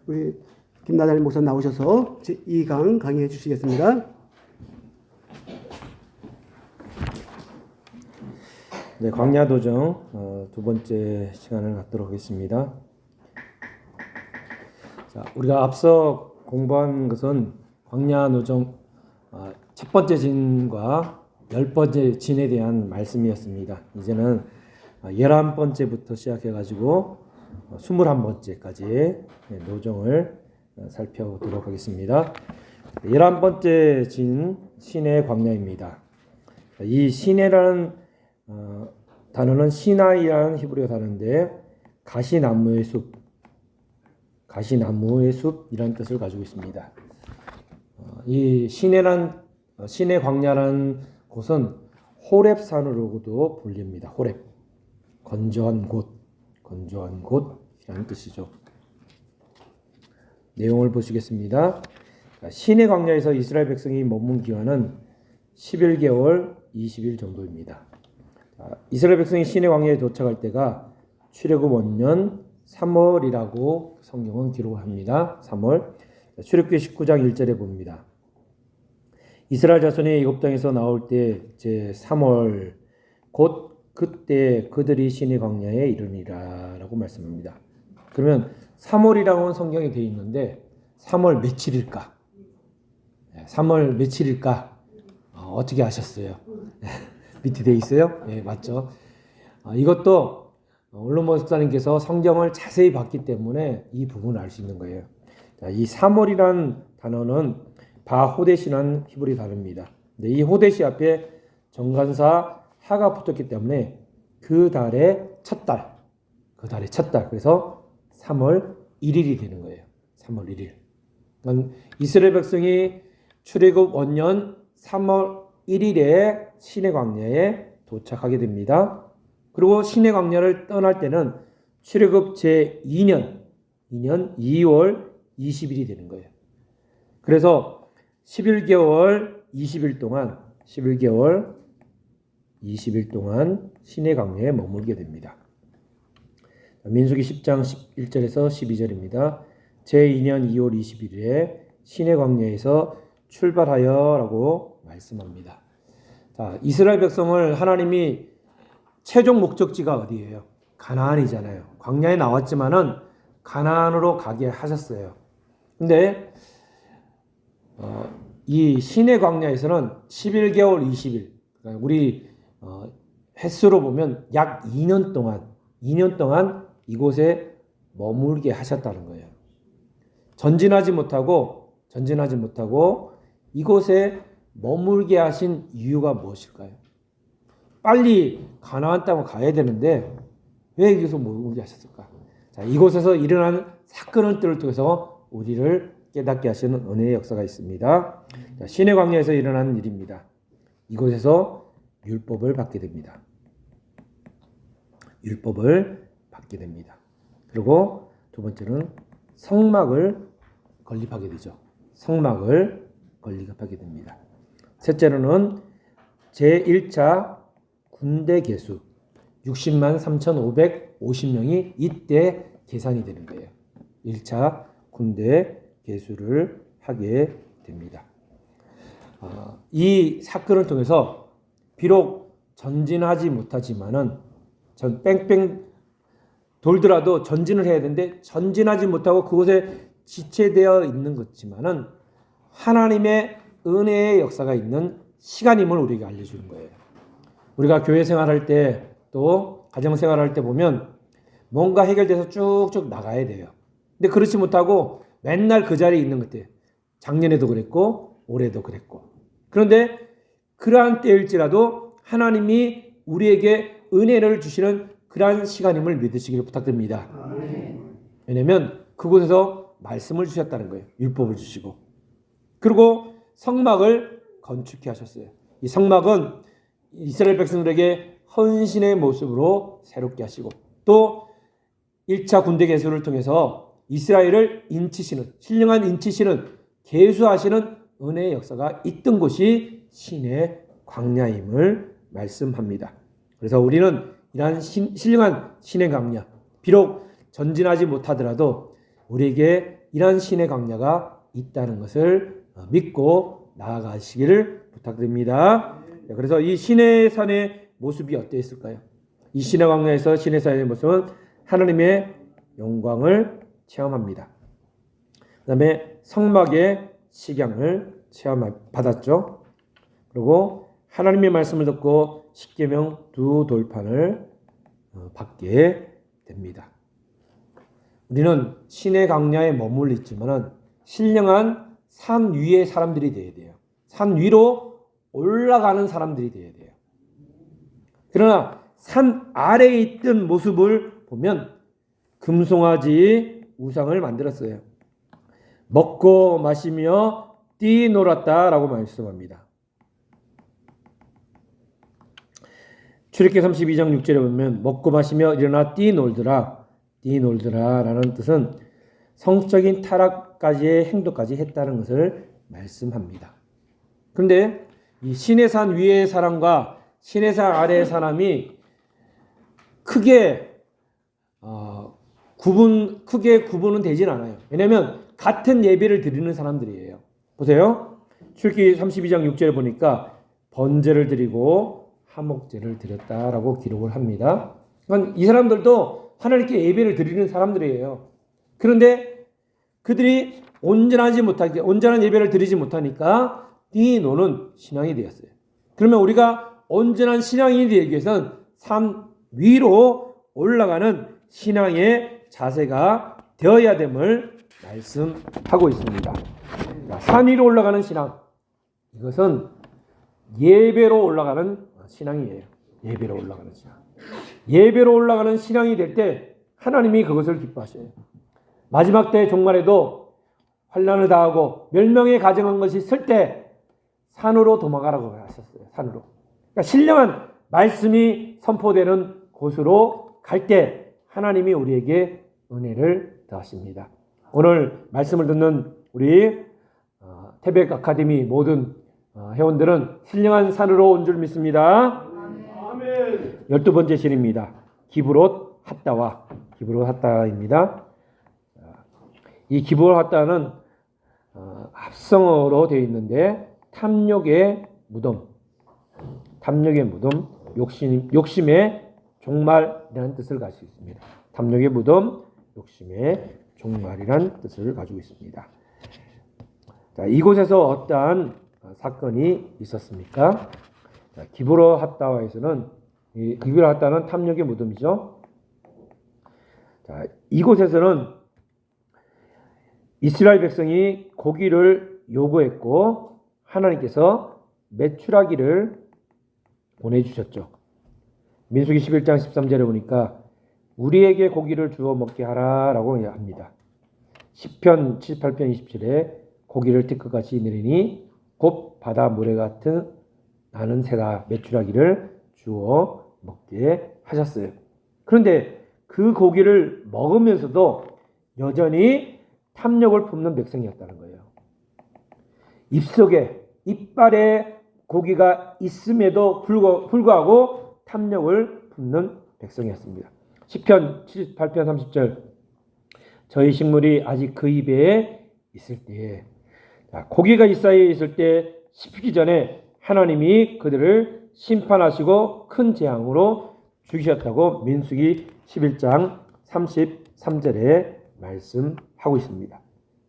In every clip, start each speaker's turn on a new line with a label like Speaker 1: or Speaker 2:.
Speaker 1: 우리 김나달 목사 나오셔서 제2강 강의해 주시겠습니다.
Speaker 2: 네, 광야도정 두 번째 시간을 갖도록 하겠습니다. 자, 우리가 앞서 공부한 것은 광야도정 첫 번째 진과 10번째 진에 대한 말씀이었습니다. 이제는 11번째부터 시작해가지고 21번째까지 노정을 살펴보도록 하겠습니다. 11번째 진, 시내 광야입니다. 이 시내라는 단어는 시나이라는 히브리어 단어인데 가시나무의 숲이라는 뜻을 가지고 있습니다. 이 시내 광야라는 곳은 호렙산으로도 불립니다. 호렙, 건조한 곳이라는 뜻이죠. 내용을 보시겠습니다. 시내 광야에서 이스라엘 백성이 머문 기간은 11개월 20일 정도입니다. 이스라엘 백성이 시내 광야에 도착할 때가 출애굽 원년 3월이라고 성경은 기록합니다. 3월. 출애굽기 19장 1절에 봅니다. 이스라엘 자손이 애굽 땅에서 나올 때 제 3월 곧 그때 그들이 시내 광야에 이르니라라고 말씀합니다. 그러면 3월이라고는 성경에 되어 있는데 3월 며칠일까? 3월 며칠일까? 어떻게 아셨어요? 밑에 되어 있어요? 네, 맞죠? 이것도 원론 목사님께서 성경을 자세히 봤기 때문에 이 부분을 알 수 있는 거예요. 자, 이 3월이라는 단어는 바호데시라는 히브리 단어입니다. 근데 이 호데시 앞에 정관사 하가 붙었기 때문에 그 달의 첫 달. 그래서 3월 1일이 되는 거예요. 3월 1일. 그러니까 이스라엘 백성이 출애굽 원년 3월 1일에 시내 광야에 도착하게 됩니다. 그리고 시내 광야를 떠날 때는 출애굽 제2년 2월 20일이 되는 거예요. 그래서 11개월 20일 동안 시내 광야에 머물게 됩니다. 민수기 10장 11절에서 12절입니다. 제2년 2월 20일에 시내 광야에서 출발하여라고 말씀합니다. 자, 이스라엘 백성을 하나님이 최종 목적지가 어디예요? 가나안이잖아요. 광야에 나왔지만은 가나안으로 가게 하셨어요. 근데 이 시내 광야에서는 11개월 20일, 그러니까 우리 횟수로 보면 약 2년 동안 이곳에 머물게 하셨다는 거예요. 전진하지 못하고 이곳에 머물게 하신 이유가 무엇일까요? 빨리 가나안 땅으로 가야 되는데 왜 여기서 머물게 하셨을까? 자, 이곳에서 일어난 사건을 통해서 우리를 깨닫게 하시는 은혜의 역사가 있습니다. 자, 시내 광야에서 일어난 일입니다. 이곳에서 율법을 받게 됩니다. 그리고 두 번째는 성막을 건립하게 되죠. 셋째로는 제1차 군대 개수 60만 3,550명이 이때 계산이 되는 거예요. 1차 군대 개수를 하게 됩니다. 이 사건을 통해서 비록 전진하지 못하지만은 뺑뺑 돌더라도 전진을 해야 되는데 전진하지 못하고 그곳에 지체되어 있는 것지만은 하나님의 은혜의 역사가 있는 시간임을 우리에게 알려주는 거예요. 우리가 교회 생활할 때 또 가정 생활할 때 보면 뭔가 해결돼서 쭉쭉 나가야 돼요. 근데 그렇지 못하고 맨날 그 자리에 있는 것 같아요. 작년에도 그랬고 올해도 그랬고. 그런데 그러한 때일지라도 하나님이 우리에게 은혜를 주시는 그러한 시간임을 믿으시기를 부탁드립니다. 왜냐하면 그곳에서 말씀을 주셨다는 거예요. 율법을 주시고. 그리고 성막을 건축해 하셨어요. 이 성막은 이스라엘 백성들에게 헌신의 모습으로 새롭게 하시고 또 1차 군대 개수를 통해서 이스라엘을 신령한 인치시는 계수하시는 은혜의 역사가 있던 곳이 시내 광야임을 말씀합니다. 그래서 우리는 이러한 신령한 시내 광야, 비록 전진하지 못하더라도 우리에게 이러한 신의 강야가 있다는 것을 믿고 나아가시기를 부탁드립니다. 그래서 이 신의 산의 모습이 어땠을까요? 이 신의 강야에서 신의 산의 모습은 하나님의 영광을 체험합니다. 그 다음에 성막의 식양을 체험받았죠. 그리고 하나님의 말씀을 듣고 십계명 2 돌판을 받게 됩니다. 우리는 신의 강야에 머물러 있지만 신령한 산 위의 사람들이 되어야 돼요. 산 위로 올라가는 사람들이 되어야 돼요. 그러나 산 아래에 있던 모습을 보면 금송아지 우상을 만들었어요. 먹고 마시며 뛰놀았다라고 말씀합니다. 출애굽기 32장 6절에 보면 먹고 마시며 일어나 뛰놀더라 라는 뜻은 성적인 타락까지의 행동까지 했다는 것을 말씀합니다. 그런데 이 신의 산 위의 사람과 신의 산 아래의 사람이 크게 구분은 되진 않아요. 왜냐하면 같은 예배를 드리는 사람들이에요. 보세요. 출애굽기 32장 6절에 보니까 번제를 드리고 화목제를 드렸다라고 기록을 합니다. 그러니까 이 사람들도 하나님께 예배를 드리는 사람들이에요. 그런데 그들이 온전한 예배를 드리지 못하니까 뛰노는 신앙이 되었어요. 그러면 우리가 온전한 신앙이 되기 위해서는 산 위로 올라가는 신앙의 자세가 되어야 됨을 말씀하고 있습니다. 산 위로 올라가는 신앙, 이것은 예배로 올라가는 신앙이에요. 예배로 올라가는 신앙. 예배로 올라가는 신앙이 될 때 하나님이 그것을 기뻐하셔요. 마지막 때 종말에도 환난을 당하고 멸망에 가정한 것이 있을 때 산으로 도망가라고 하셨어요. 산으로. 그러니까 신령한 말씀이 선포되는 곳으로 갈 때 하나님이 우리에게 은혜를 더하십니다. 오늘 말씀을 듣는 우리 태백 아카데미 모든 회원들은 신령한 산으로 온 줄 믿습니다. 아멘. 12번째 신입니다. 기브롯 핫다입니다. 이 기브롯 핫다는 합성어로 되어 있는데 탐욕의 무덤, 욕심의 종말이라는 뜻을 가지고 있습니다. 탐욕의 무덤, 욕심의 종말이라는 뜻을 가지고 있습니다. 자, 이곳에서 어떠한 사건이 있었습니까? 기브롯 핫다와에서는 기브롯 핫다는 탐욕의 무덤이죠. 자, 이곳에서는 이스라엘 백성이 고기를 요구했고 하나님께서 메추라기를 보내주셨죠. 민수기 11장 13절에 보니까 우리에게 고기를 주어 먹게 하라라고 합니다. 시편 78편 27에 고기를 티끌같이 내리니 곧 바다 모래 같은 나는 새가 메추라기를 주어 먹게 하셨어요. 그런데 그 고기를 먹으면서도 여전히 탐욕을 품는 백성이었다는 거예요. 입속에 이빨에 고기가 있음에도 불구하고 탐욕을 품는 백성이었습니다. 시편 78편 30절 저희 식물이 아직 그 입에 있을 때에 고기가 이 사이에 있을 때 씹히기 전에 하나님이 그들을 심판하시고 큰 재앙으로 죽이셨다고 민수기 11장 33절에 말씀하고 있습니다.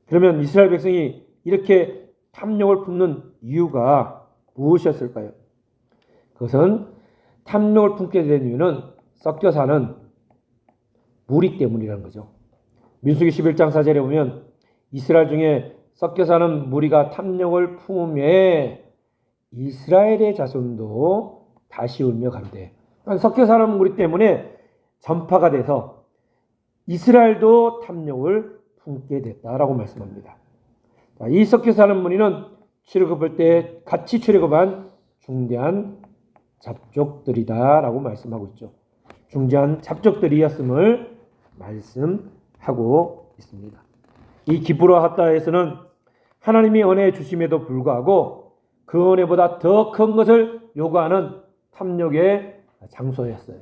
Speaker 2: 그러면 이스라엘 백성이 이렇게 탐욕을 품는 이유가 무엇이었을까요? 그것은 탐욕을 품게 된 이유는 섞여 사는 무리 때문이라는 거죠. 민수기 11장 4절에 보면 이스라엘 중에 섞여 사는 무리가 탐욕을 품음에 이스라엘의 자손도 다시 울며 간대. 섞여 사는 무리 때문에 전파가 돼서 이스라엘도 탐욕을 품게 됐다라고 말씀합니다. 이 섞여 사는 무리는 출애굽할 때 같이 출애굽한 중대한 잡족들이다라고 말씀하고 있죠. 중대한 잡족들이었음을 말씀하고 있습니다. 이 기브롯 핫다에서는 하나님이 은혜 주심에도 불구하고 그 은혜보다 더 큰 것을 요구하는 탐욕의 장소였어요.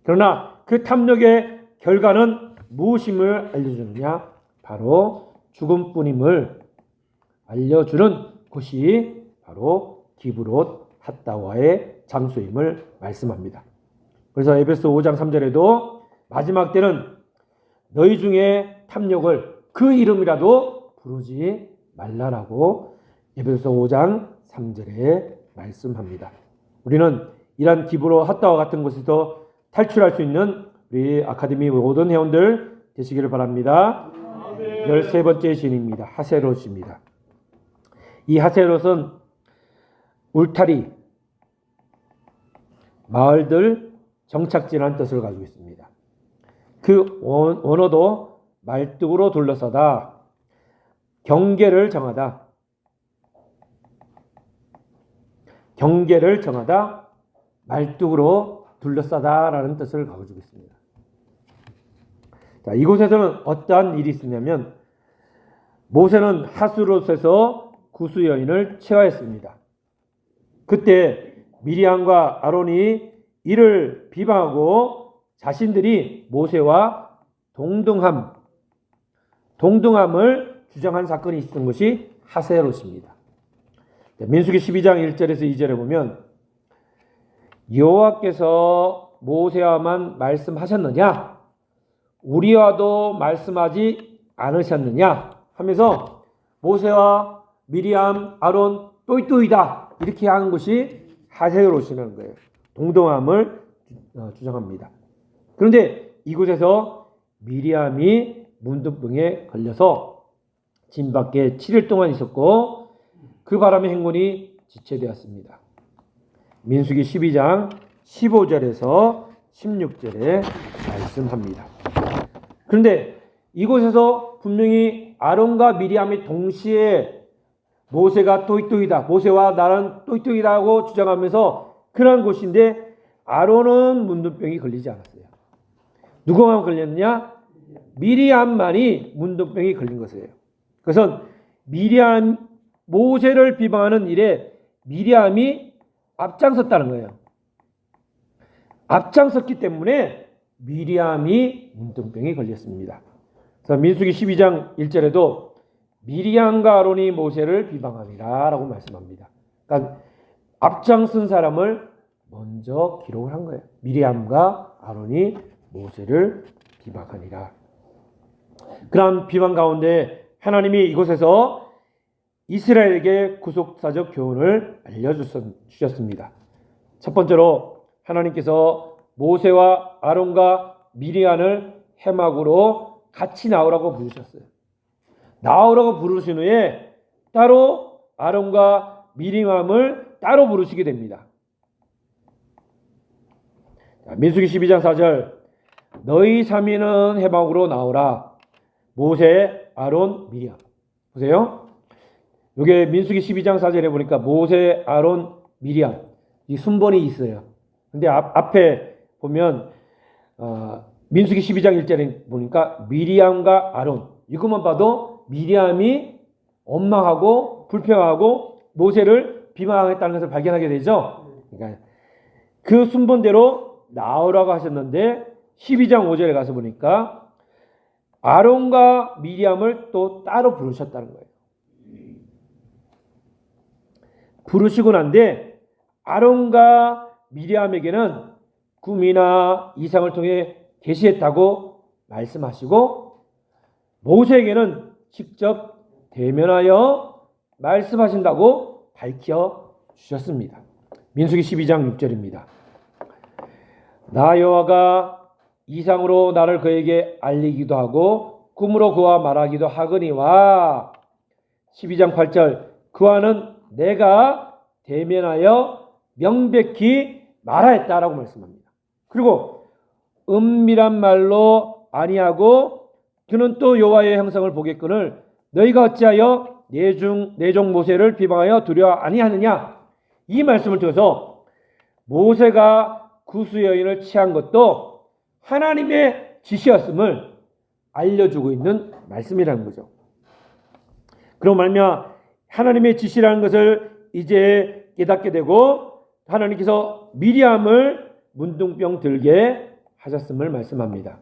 Speaker 2: 그러나 그 탐욕의 결과는 무엇임을 알려주느냐? 바로 죽음뿐임을 알려주는 곳이 바로 기브롯 핫다와의 장소임을 말씀합니다. 그래서 에베소 5장 3절에도 마지막 때는 너희 중에 탐욕을 그 이름이라도 부르지 말라라고 에베소 5장 3절에 말씀합니다. 우리는 이러한 기브롯 핫다와 같은 곳에서 탈출할 수 있는 우리 아카데미 모든 회원들 되시기를 바랍니다. 13번째 시인입니다. 하세롯입니다. 이 하세롯은 울타리, 마을들, 정착지라는 뜻을 가지고 있습니다. 그 원어도 말뚝으로 둘러싸다, 경계를 정하다, 말뚝으로 둘러싸다라는 뜻을 가지고 있습니다. 자, 이곳에서는 어떠한 일이 있었냐면 모세는 하스롯에서 구스 여인을 체화했습니다. 그때 미리암과 아론이 이를 비방하고 자신들이 모세와 동등함을 주장한 사건이 있었던 것이 하세롯입니다. 민수기 12장 1절에서 2절에 보면 여호와께서 모세와만 말씀하셨느냐? 우리와도 말씀하지 않으셨느냐? 하면서 모세와 미리암, 아론 또이또이다 이렇게 하는 것이 하세롯이라는 거예요. 동등함을 주장합니다. 그런데 이곳에서 미리암이 문둥병에 걸려서 진 밖에 7일 동안 있었고 그 바람의 행군이 지체되었습니다. 민수기 12장 15절에서 16절에 말씀합니다. 그런데 이곳에서 분명히 아론과 미리암이 동시에 모세가 또이또이다, 모세와 나는 또이또이다 하고 주장하면서 그러한 곳인데 아론은 문둥병이 걸리지 않았어요. 누구만 걸렸느냐? 미리암만이 문둥병이 걸린 것이에요. 그것은 모세를 비방하는 일에 미리암이 앞장섰다는 거예요. 앞장섰기 때문에 미리암이 문둥병이 걸렸습니다. 그래서 민수기 12장 1절에도 미리암과 아론이 모세를 비방하니라 라고 말씀합니다. 그러니까 앞장선 사람을 먼저 기록을 한 거예요. 미리암과 아론이 모세를 비방하니라. 그런 비방 가운데 하나님이 이곳에서 이스라엘에게 구속사적 교훈을 알려주셨습니다. 첫 번째로 하나님께서 모세와 아론과 미리암을 해막으로 같이 나오라고 부르셨어요. 나오라고 부르신 후에 따로 아론과 미리암을 따로 부르시게 됩니다. 민수기 12장 4절 너희 3인은 해막으로 나오라. 모세, 아론, 미리암. 보세요. 이게 민수기 12장 4절에 보니까 모세, 아론, 미리암 이 순번이 있어요. 근데 앞에 보면 민수기 12장 1절에 보니까 미리암과 아론 이것만 봐도 미리암이 원망하고 불평하고 모세를 비방했다는 것을 발견하게 되죠. 그러니까 그 순번대로 나오라고 하셨는데 12장 5절에 가서 보니까 아론과 미리암을 또 따로 부르셨다는 거예요. 부르시고 난데 아론과 미리암에게는 꿈이나 이상을 통해 계시했다고 말씀하시고 모세에게는 직접 대면하여 말씀하신다고 밝혀 주셨습니다. 민수기 12장 6절입니다. 나 여호와가 이상으로 나를 그에게 알리기도 하고 꿈으로 그와 말하기도 하거니와 12장 8절 그와는 내가 대면하여 명백히 말하였다라고 말씀합니다. 그리고 은밀한 말로 아니하고 그는 또 여호와의 형상을 보겠거늘 너희가 어찌하여 내 종 모세를 비방하여 두려워 아니하느냐. 이 말씀을 통해서 모세가 구스 여인을 취한 것도 하나님의 지시였음을 알려주고 있는 말씀이라는 거죠. 그럼 말미암아 하나님의 지시라는 것을 이제 깨닫게 되고 하나님께서 미리암을 문둥병 들게 하셨음을 말씀합니다.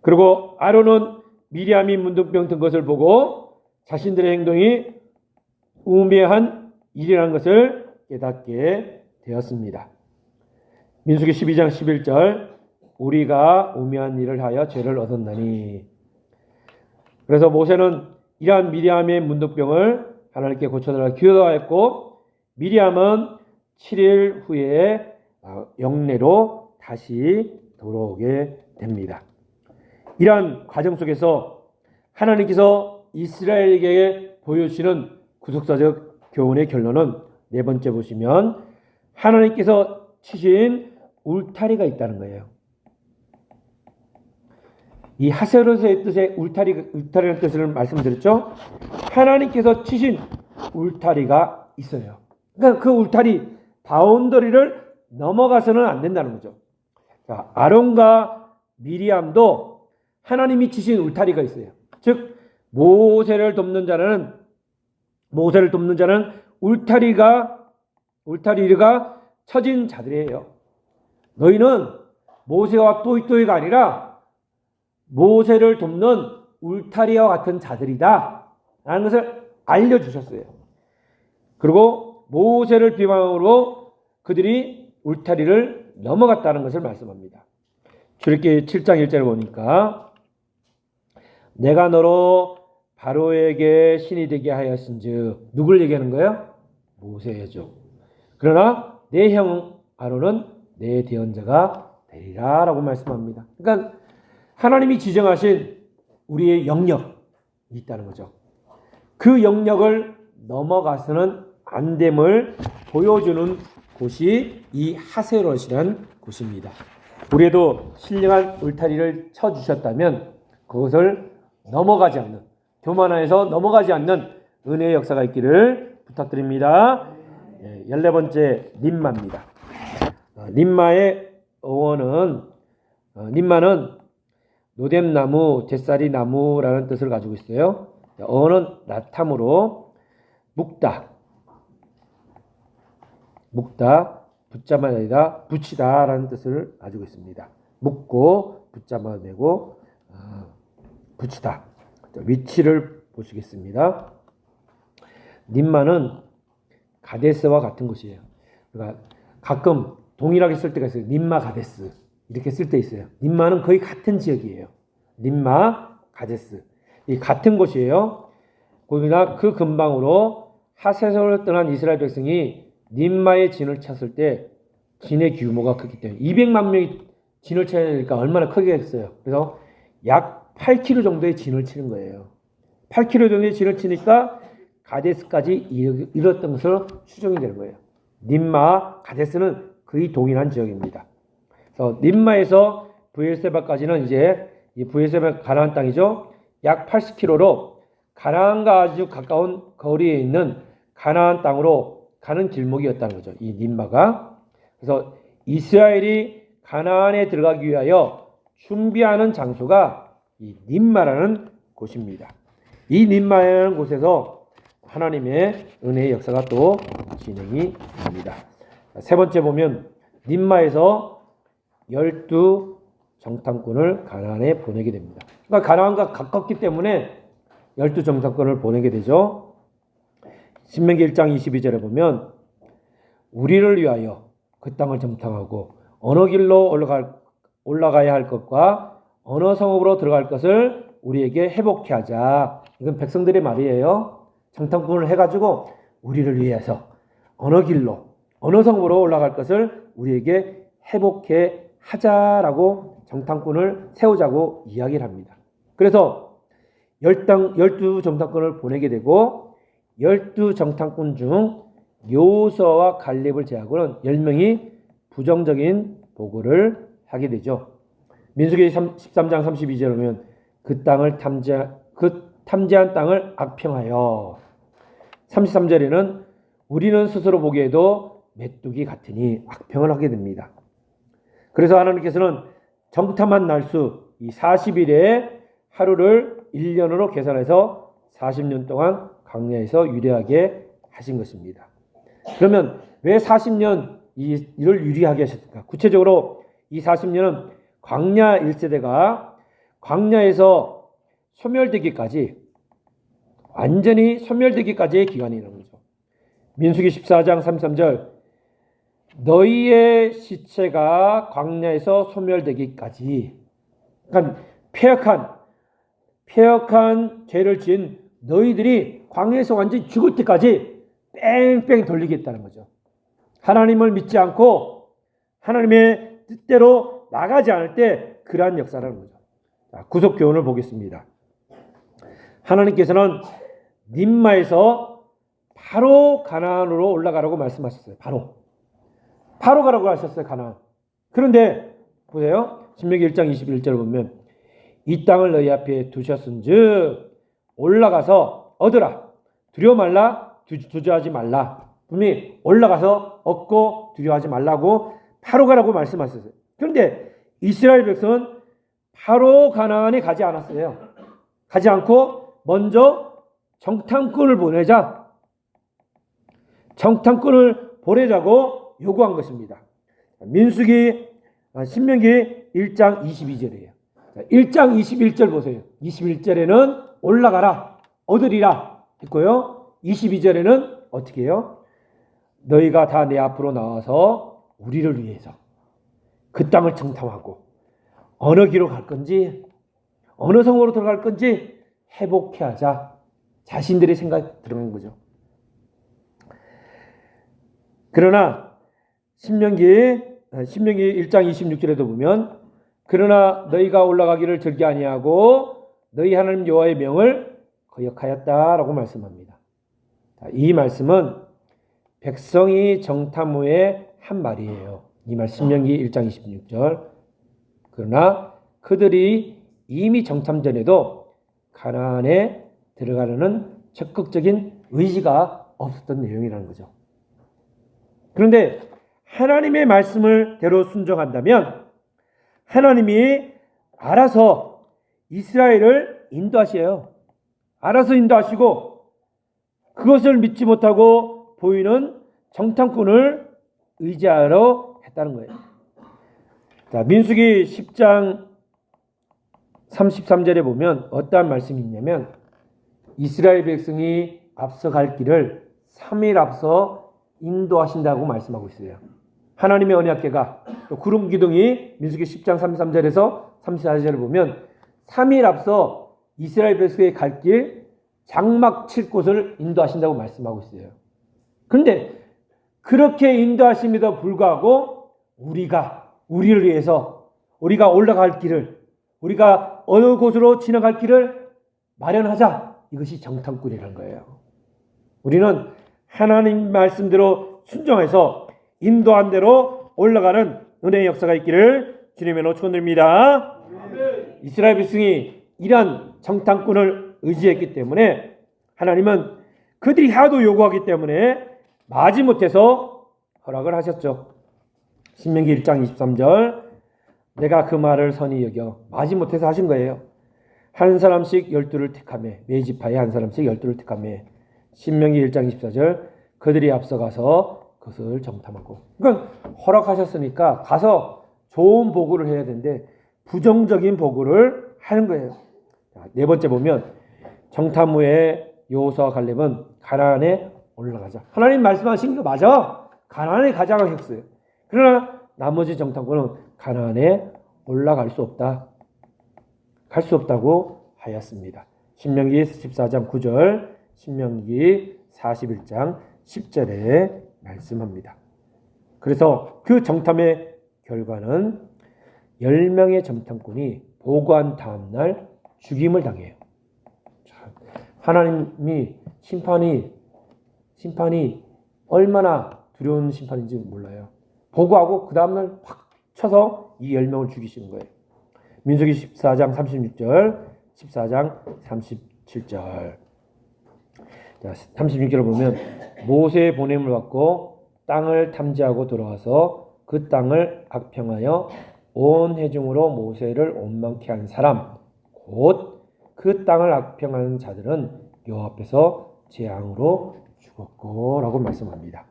Speaker 2: 그리고 아론은 미리암이 문둥병 든 것을 보고 자신들의 행동이 우매한 일이라는 것을 깨닫게 되었습니다. 민수기 12장 11절 우리가 우매한 일을 하여 죄를 얻었나니. 그래서 모세는 이러한 미리암의 문둥병을 하나님께 고쳐달라 기도하였고 미리암은 7일 후에 영내로 다시 돌아오게 됩니다. 이러한 과정 속에서 하나님께서 이스라엘에게 보여주시는 구속사적 교훈의 결론은 네 번째 보시면 하나님께서 치신 울타리가 있다는 거예요. 이 하세로서의 뜻의 울타리라는 뜻을 말씀드렸죠. 하나님께서 치신 울타리가 있어요. 그러니까 그 울타리 바운더리를 넘어가서는 안 된다는 거죠. 자, 아론과 미리암도 하나님이 치신 울타리가 있어요. 즉 모세를 돕는 자는 울타리가 쳐진 자들이에요. 너희는 모세와 또이또이가 아니라 모세를 돕는 울타리와 같은 자들이다 라는 것을 알려주셨어요. 그리고 모세를 비방으로 그들이 울타리를 넘어갔다는 것을 말씀합니다. 출애굽기 7장 1절을 보니까 내가 너로 바로에게 신이 되게 하였은즉 누굴 얘기하는 거예요? 모세죠. 그러나 내 형 아론은 내 대언자가 되리라 라고 말씀합니다. 그러니까 하나님이 지정하신 우리의 영역이 있다는 거죠. 그 영역을 넘어가서는 안 됨을 보여주는 곳이 이 하세롯이라는 곳입니다. 우리도 신령한 울타리를 쳐주셨다면 그것을 넘어가지 않는, 교만하에서 넘어가지 않는 은혜의 역사가 있기를 부탁드립니다. 14번째 림마입니다. 림마의 어원은 림마는 노뎀나무, 잿사리 나무라는 뜻을 가지고 있어요. 어원은 라탐으로 묵다, 붙잡아내다, 붙이다라는 뜻을 가지고 있습니다. 묶고 붙잡아내고 붙이다. 위치를 보시겠습니다. 림마는 가데스와 같은 곳이에요. 그러니까 가끔 동일하게 쓸 때가 있어요. 림마 가데스 이렇게 쓸 때 있어요. 림마는 거의 같은 지역이에요. 림마 가데스 이 같은 곳이에요. 그러나 그 근방으로 하세솔을 떠난 이스라엘 백성이 림마의 진을 쳤을 때 진의 규모가 크기 때문에 200만 명이 진을 쳐야 되니까 얼마나 크겠어요. 그래서 약 8km 정도의 진을 치는 거예요. 8km 정도의 진을 치니까 가데스까지 이뤘던 것으로 추정이 되는 거예요. 림마, 가데스는 거의 동일한 지역입니다. 그래서 림마에서 브엘세바까지는 이제 이 브엘세바 가나안 땅이죠. 약 80km로 가나안과 아주 가까운 거리에 있는 가나안 땅으로 가는 길목이었다는 거죠. 이 림마가. 그래서 이스라엘이 가나안에 들어가기 위하여 준비하는 장소가 이 림마라는 곳입니다. 이 림마라는 곳에서 하나님의 은혜의 역사가 또 진행이 됩니다. 세 번째 보면 림마에서 12 정탐꾼을 가나안에 보내게 됩니다. 그러니까 가나안과 가깝기 때문에 12 정탐꾼을 보내게 되죠. 신명기 1장 22절에 보면 우리를 위하여 그 땅을 정탐하고 어느 길로 올라가야 할 것과 어느 성읍으로 들어갈 것을 우리에게 회복케 하자. 이건 백성들의 말이에요. 정탐꾼을 해가지고 우리를 위해서 어느 길로 어느 성읍으로 올라갈 것을 우리에게 회복케 하자라고 정탐꾼을 세우자고 이야기를 합니다. 그래서 12 정탐꾼을 보내게 되고 12 정탐꾼 중 여호수아와 갈렙을 제하고는 10명이 부정적인 보고를 하게 되죠. 민수기 13장 32절에 보면 그 탐지한 땅을 악평하여 33절에는 우리는 스스로 보기에도 메뚜기 같으니 악평을 하게 됩니다. 그래서 하나님께서는 정탐한 날수 이 40일의 하루를 1년으로 계산해서 40년 동안 광야에서 유리하게 하신 것입니다. 그러면 왜 40년 이를 유리하게 하셨을까? 구체적으로 이 40년은 광야 1세대가 광야에서 소멸되기까지, 완전히 소멸되기까지의 기간이라는 거죠. 민수기 14장 33절, 너희의 시체가 광야에서 소멸되기까지, 그러니까 폐역한 죄를 지은 너희들이 광야에서 완전히 죽을 때까지 뺑뺑 돌리겠다는 거죠. 하나님을 믿지 않고 하나님의 뜻대로 나가지 않을 때 그러한 역사라는 거죠. 구속 교훈을 보겠습니다. 하나님께서는 림마에서 바로 가나안으로 올라가라고 말씀하셨어요. 바로 가라고 하셨어요. 가나안. 그런데 보세요. 신명기 1장 21절을 보면 이 땅을 너희 앞에 두셨은즉 올라가서 얻으라. 두려워 말라. 주저하지 말라. 분명히 올라가서 얻고 두려워하지 말라고 바로 가라고 말씀하셨어요. 그런데 이스라엘 백성은 바로 가나안에 가지 않았어요. 가지 않고 먼저 정탐꾼을 보내자고 요구한 것입니다. 신명기 1장 22절이에요. 1장 21절 보세요. 21절에는 올라가라, 얻으리라 했고요. 22절에는 어떻게 해요? 너희가 다 내 앞으로 나와서 우리를 위해서 그 땅을 정탐하고 어느 길로 갈 건지 어느 성으로 들어갈 건지 회복해 하자. 자신들의 생각이 들어간 거죠. 그러나 신명기 1장 26절에도 보면 그러나 너희가 올라가기를 즐겨 아니하고 너희 하나님 여호와의 명을 거역하였다라고 말씀합니다. 이 말씀은 백성이 정탐 후에 한 말이에요. 이 말 신명기 1장 26절. 그러나 그들이 이미 정탐 전에도 가나안에 들어가려는 적극적인 의지가 없었던 내용이라는 거죠. 그런데 하나님의 말씀을 대로 순종한다면 하나님이 알아서 이스라엘을 인도하셔요. 알아서 인도하시고 그것을 믿지 못하고 보이는 정탐꾼을 의지하러 했다는 거예요. 자, 민수기 10장 33절에 보면 어떠한 말씀이 있냐면 이스라엘 백성이 앞서갈 길을 3일 앞서 인도하신다고 말씀하고 있어요. 하나님의 언약궤가 또 구름 기둥이 민수기 10장 33절에서 34절을 보면 3일 앞서 이스라엘 백성의 갈 길 장막 칠 곳을 인도하신다고 말씀하고 있어요. 그런데 그렇게 인도하심에도 불구하고 우리를 위해서 우리가 올라갈 길을 우리가 어느 곳으로 지나갈 길을 마련하자. 이것이 정탐꾼이라는 거예요. 우리는 하나님 말씀대로 순종해서 인도한 대로 올라가는 은혜의 역사가 있기를 주님의 이름으로 축원드립니다. 이스라엘 백성이 이러한 정탐꾼을 의지했기 때문에 하나님은 그들이 하도 요구하기 때문에 마지못해서 허락을 하셨죠. 신명기 1장 23절 내가 그 말을 선히 여겨 마지못해서 하신 거예요. 한 사람씩 12를 택하며 매 지파에 한 사람씩 12를 택하며 신명기 1장 24절 그들이 앞서가서 그것을 정탐하고 그러니까 허락하셨으니까 가서 좋은 보고를 해야 되는데 부정적인 보고를 하는 거예요. 네 번째 보면 정탐 후에 여호수아와 갈렙은 가나안에 올라가자. 하나님 말씀하신 거 맞아. 가나안에 가자고 했어요. 그러나 나머지 정탐꾼은 가나안에 올라갈 수 없다. 갈 수 없다고 하였습니다. 신명기 14장 9절, 신명기 41장 10절에 말씀합니다. 그래서 그 정탐의 결과는 10명의 정탐꾼이 보고한 다음날 죽임을 당해요. 하나님이 심판이 얼마나 두려운 심판인지 몰라요. 보고하고 그 다음날 확 쳐서 이 10명을 죽이시는 거예요. 민수기 14장 36절, 14장 37절. 36절을 보면 모세의 보냄을 받고 땅을 탐지하고 돌아와서 그 땅을 악평하여 온 회중으로 모세를 원망케 한 사람 곧 그 땅을 악평하는 자들은 여호와 앞에서 재앙으로 죽었고 라고 말씀합니다.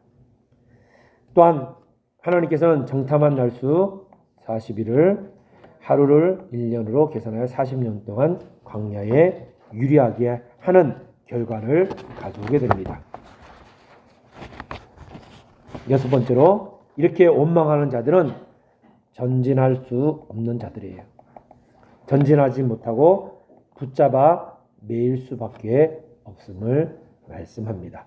Speaker 2: 또한 하나님께서는 정탐한 날수 40일을 하루를 1년으로 계산하여 40년 동안 광야에 유리하게 하는 결과를 가져오게 됩니다. 여섯 번째로, 이렇게 원망하는 자들은 전진할 수 없는 자들이에요. 전진하지 못하고 붙잡아 매일 수밖에 없음을 말씀합니다.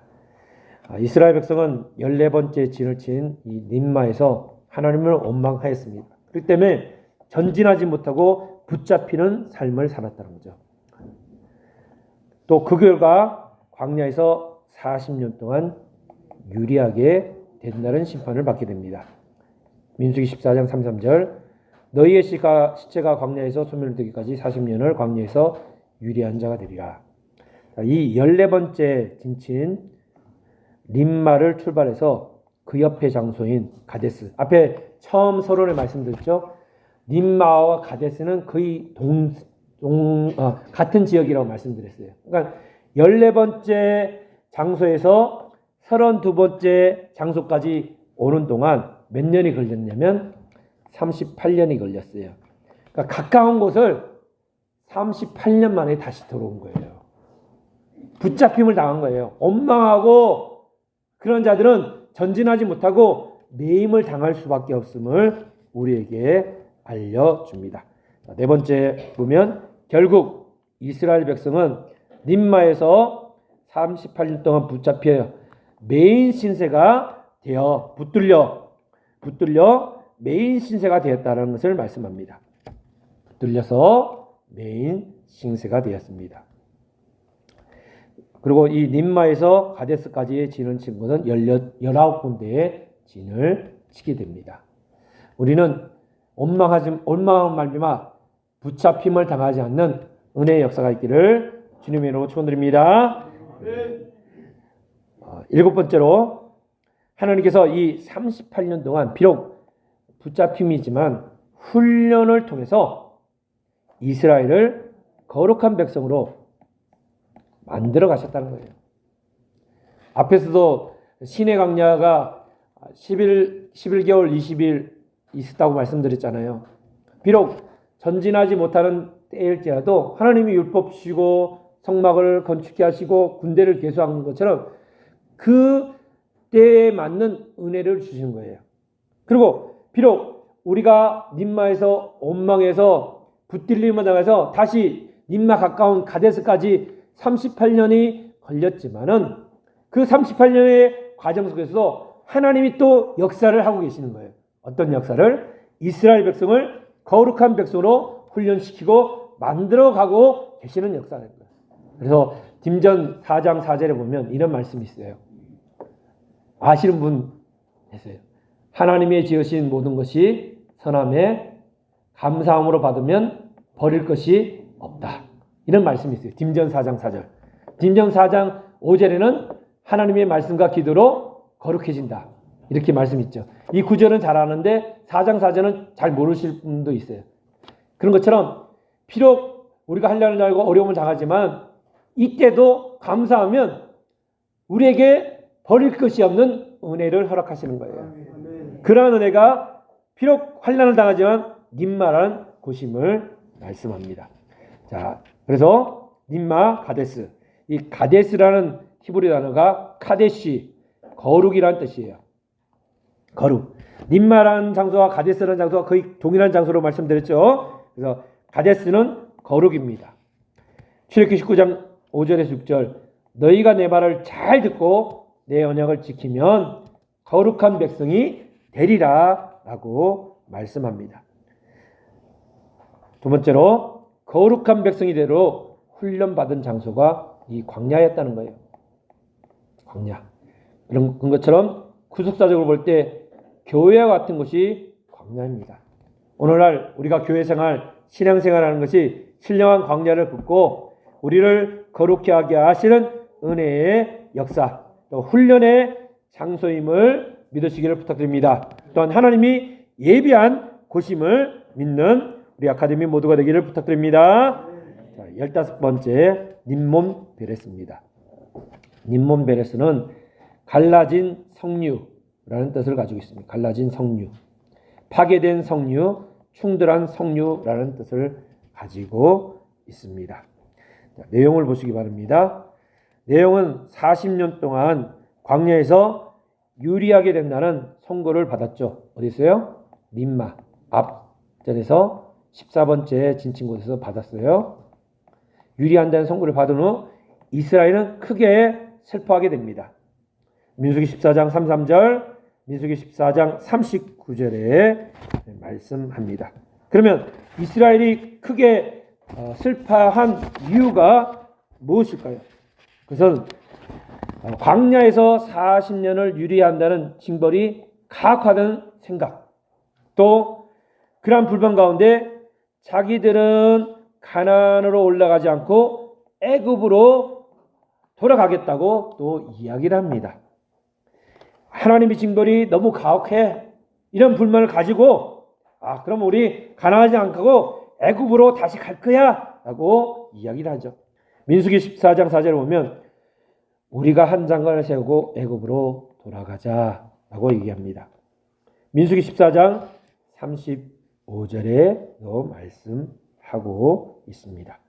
Speaker 2: 이스라엘 백성은 14번째 진을 친 이 림마에서 하나님을 원망하였습니다. 그렇기 때문에 전진하지 못하고 붙잡히는 삶을 살았다는 거죠. 또 그 결과 광야에서 40년 동안 유리하게 된다는 심판을 받게 됩니다. 민수기 14장 33절, 너희의 시체가 광야에서 소멸되기까지 40년을 광야에서 유리한 자가 되리라. 이 14번째 진친 림마를 출발해서 그 옆에 장소인 가데스, 앞에 처음 서론에 말씀드렸죠. 림마와 가데스는 거의 같은 지역이라고 말씀드렸어요. 그러니까 14번째 장소에서 32번째 장소까지 오는 동안 몇 년이 걸렸냐면 38년이 걸렸어요. 그러니까 가까운 곳을 38년 만에 다시 들어온 거예요. 붙잡힘을 당한 거예요. 원망하고 그런 자들은 전진하지 못하고 매임을 당할 수밖에 없음을 우리에게 알려줍니다. 네 번째 보면 결국 이스라엘 백성은 림마에서 38년 동안 붙잡혀 매인 신세가 되어 붙들려 매인 신세가 되었다는 것을 말씀합니다. 붙들려서 매인 신세가 되었습니다. 그리고 이 림마에서 가데스까지의 진을 친 것은 19군데의 진을 치게 됩니다. 우리는 원망한 말미암아 붙잡힘을 당하지 않는 은혜의 역사가 있기를 주님의 이름으로 축원드립니다. 일곱 번째로, 하나님께서 이 38년 동안 비록 붙잡힘이지만 훈련을 통해서 이스라엘을 거룩한 백성으로 만들어 가셨다는 거예요. 앞에서도 시내 광야가 11개월 20일 있었다고 말씀드렸잖아요. 비록 전진하지 못하는 때일지라도 하나님이 율법 주시고 성막을 건축해 하시고 군대를 계수한 것처럼 그 때에 맞는 은혜를 주신 거예요. 그리고 비록 우리가 림마에서 원망해서 붙들림을 당해서 다시 림마 가까운 가데스까지 38년이 걸렸지만은 그 38년의 과정 속에서도 하나님이 또 역사를 하고 계시는 거예요. 어떤 역사를? 이스라엘 백성을 거룩한 백성으로 훈련시키고 만들어가고 계시는 역사를 거예요. 그래서 딤전 4장 4절에 보면 이런 말씀이 있어요. 아시는 분 계세요. 하나님의 지으신 모든 것이 선함에 감사함으로 받으면 버릴 것이 없다. 이런 말씀이 있어요. 딤전 4장 4절. 딤전 4장 5절에는 하나님의 말씀과 기도로 거룩해진다. 이렇게 말씀이 있죠. 이 구절은 잘 아는데 4장 4절은 잘 모르실 분도 있어요. 그런 것처럼 비록 우리가 하려는 줄 알고 어려움을 당하지만 이때도 감사하면 우리에게 버릴 것이 없는 은혜를 허락하시는 거예요. 그러한 은혜가 비록 환난을 당하지만 림마라는 곳임을 말씀합니다. 자, 그래서 림마 가데스, 이 가데스라는 히브리 단어가 카데시, 거룩이라는 뜻이에요. 거룩. 림마라는 장소와 가데스라는 장소가 거의 동일한 장소로 말씀드렸죠. 그래서 가데스는 거룩입니다. 출애굽기 19장 5절에서 6절, 너희가 내 말을 잘 듣고 내 언약을 지키면 거룩한 백성이 되리라 라고 말씀합니다. 두 번째로, 거룩한 백성이 되도록 훈련받은 장소가 이 광야였다는 거예요. 광야. 그런 것처럼 구속사적으로 볼 때 교회와 같은 것이 광야입니다. 오늘날 우리가 교회 생활, 신앙 생활하는 것이 신령한 광야를 긋고 우리를 거룩히 하게 하시는 은혜의 역사, 또 훈련의 장소임을 믿으시기를 부탁드립니다. 또한 하나님이 예비한 곳임을 믿는 우리 아카데미 모두가 되기를 부탁드립니다. 자, 15번째 님몬 베레스입니다. 님몬 베레스는 갈라진 성류라는 뜻을 가지고 있습니다. 갈라진 성류, 파괴된 성류, 충돌한 성류라는 뜻을 가지고 있습니다. 자, 내용을 보시기 바랍니다. 내용은 40년 동안 광야에서 유리하게 된다는 선고를 받았죠. 어디 있어요? 림마 앞전에서 14번째 진친 곳에서 받았어요. 유리한다는 선고를 받은 후 이스라엘은 크게 슬퍼하게 됩니다. 민수기 14장 33절, 민수기 14장 39절에 말씀합니다. 그러면 이스라엘이 크게 슬퍼한 이유가 무엇일까요? 그것은 광야에서 40년을 유리한다는 징벌이 가혹하다는 생각, 또 그러한 불만 가운데 자기들은 가나안으로 올라가지 않고 애굽으로 돌아가겠다고 또 이야기를 합니다. 하나님의 징벌이 너무 가혹해, 이런 불만을 가지고 그럼 우리 가나안하지 않고 애굽으로 다시 갈 거야 라고 이야기를 하죠. 민수기 14장 4절에 보면 우리가 한 장관을 세우고 애굽으로 돌아가자 라고 얘기합니다. 민수기 14장 35절에도 말씀하고 있습니다.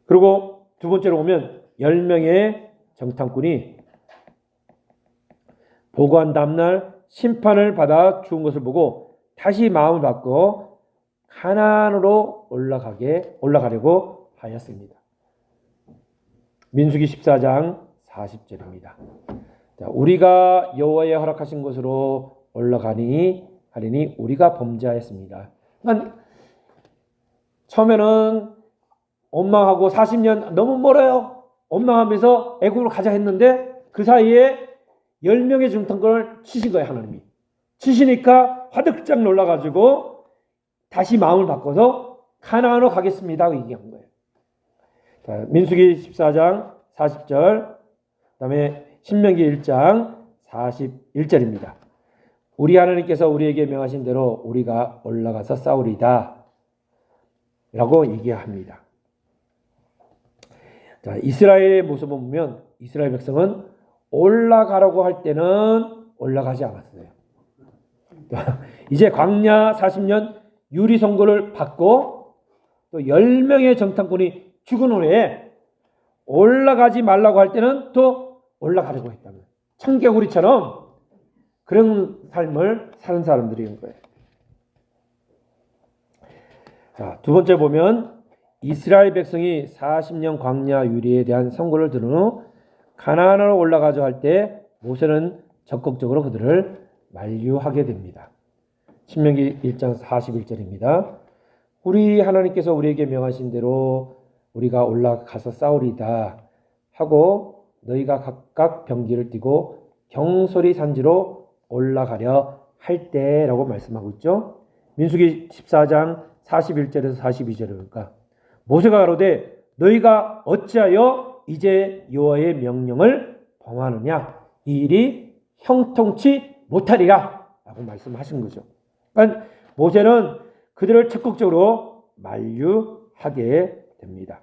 Speaker 2: 그리고 두 번째로 보면 10명의 정탐꾼이 보고한 다음날 심판을 받아 죽은 것을 보고 다시 마음을 바꿔 가나안으로 올라가려고 하였습니다. 민수기 14장 40절입니다. 자, 우리가 여호와의 허락하신 곳으로 올라가니 하리니 우리가 범죄하였습니다. 그러니까 처음에는 원망하고 40년 너무 멀어요. 원망하면서 애굽으로 가자 했는데 그 사이에 10명의 정탐꾼을 치신 거예요. 하나님이 치시니까 화들짝 놀라가지고 다시 마음을 바꿔서 가나안으로 가겠습니다 얘기한 거예요. 자, 민수기 14장 40절, 그 다음에 신명기 1장 41절입니다. 우리 하나님께서 우리에게 명하신 대로 우리가 올라가서 싸우리다 라고 얘기합니다. 자, 이스라엘의 모습을 보면 이스라엘 백성은 올라가라고 할 때는 올라가지 않았어요. 이제 광야 40년 유리 선고를 받고 또 10명의 정탐꾼이 죽은 후에 올라가지 말라고 할 때는 또 올라가려고 했다는 청개구리처럼 그런 삶을 사는 사람들인 거예요. 자, 두 번째 보면 이스라엘 백성이 40년 광야 유리에 대한 선고를 들은 후 가나안으로 올라가자 할 때 모세는 적극적으로 그들을 만류하게 됩니다. 신명기 1장 41절입니다. 우리 하나님께서 우리에게 명하신 대로 우리가 올라가서 싸우리다 하고 너희가 각각 병기를 띠고 경솔이 산지로 올라가려 할 때라고 말씀하고 있죠. 민수기 14장 41절에서 42절에 그러니까 모세가 가로되 너희가 어찌하여 이제 여호와의 명령을 범하느냐 이 일이 형통치 못하리라 라고 말씀하신 거죠. 그러니까 모세는 그들을 적극적으로 만류하게 됩니다.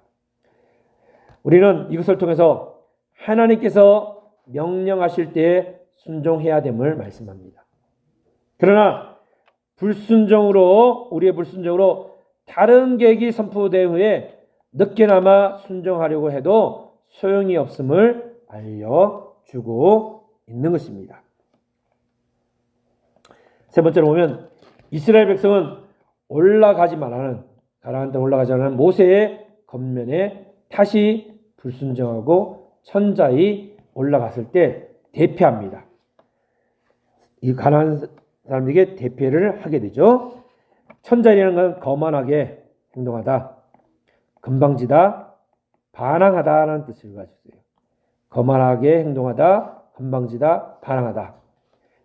Speaker 2: 우리는 이것을 통해서 하나님께서 명령하실 때 순종해야 됨을 말씀합니다. 그러나 우리의 불순종으로 다른 계획이 선포된 후에 늦게나마 순종하려고 해도 소용이 없음을 알려주고 있는 것입니다. 세 번째로 보면 이스라엘 백성은 올라가지 말라는 가나안 땅 올라가지 않는 모세의 겉면에 다시 불순종하고 천자히 올라갔을 때 대패합니다. 이 가나안 사람들에게 대패를 하게 되죠. 천자이라는 건 거만하게 행동하다, 건방지다, 반항하다라는 뜻을 가지고 있어요. 거만하게 행동하다, 건방지다, 반항하다.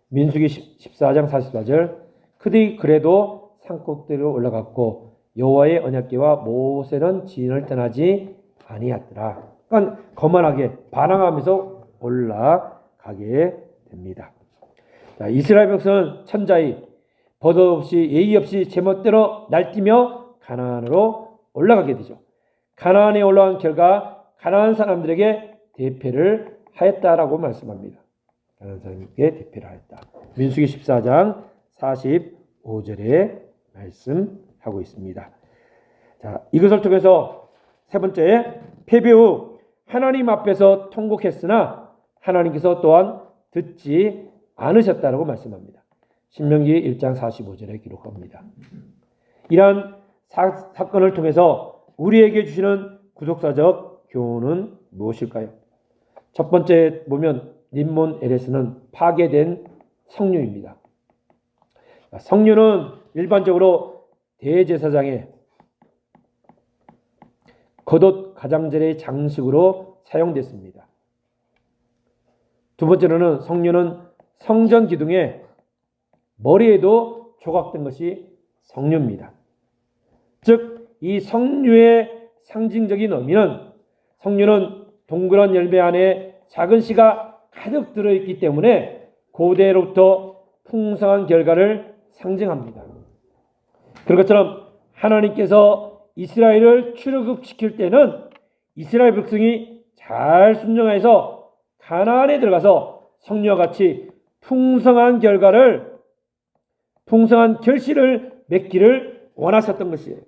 Speaker 2: 민수기 14장 44절 그들이 그래도 산꼭대기로 올라갔고 여호와의 언약궤와 모세는 지인을 떠나지 아니하더라. 그러니까 거만하게 반항하면서 올라가게 됩니다. 자, 이스라엘 백성은 천자히 버릇없이 예의 없이 제멋대로 날뛰며 가나안으로 올라가게 되죠. 가나안에 올라간 결과 가나안 사람들에게 대패를 하였다라고 말씀합니다. 가나안 사람에게 대패를 하였다. 민수기 14장 45절에 말씀하고 있습니다. 자, 이것을 통해서 세 번째, 패배 후 하나님 앞에서 통곡했으나 하나님께서 또한 듣지 않으셨다라고 말씀합니다. 신명기 1장 45절에 기록합니다. 이러한 사건을 통해서 우리에게 주시는 구속사적 교훈은 무엇일까요? 첫 번째 보면 림몬 에레스는 파괴된 성류입니다. 성류는 일반적으로 대제사장의 겉옷 가장절의 장식으로 사용됐습니다. 두 번째로는 성류는 성전 기둥에 머리에도 조각된 것이 성류입니다. 즉 이 성류의 상징적인 의미는 성류는 동그란 열매 안에 작은 씨가 가득 들어있기 때문에 고대로부터 풍성한 결과를 상징합니다. 그런 것처럼 하나님께서 이스라엘을 출애굽시킬 때는 이스라엘 백성이 잘 순종해서 가나안에 들어가서 성류와 같이 풍성한 결실을 맺기를 원하셨던 것이에요.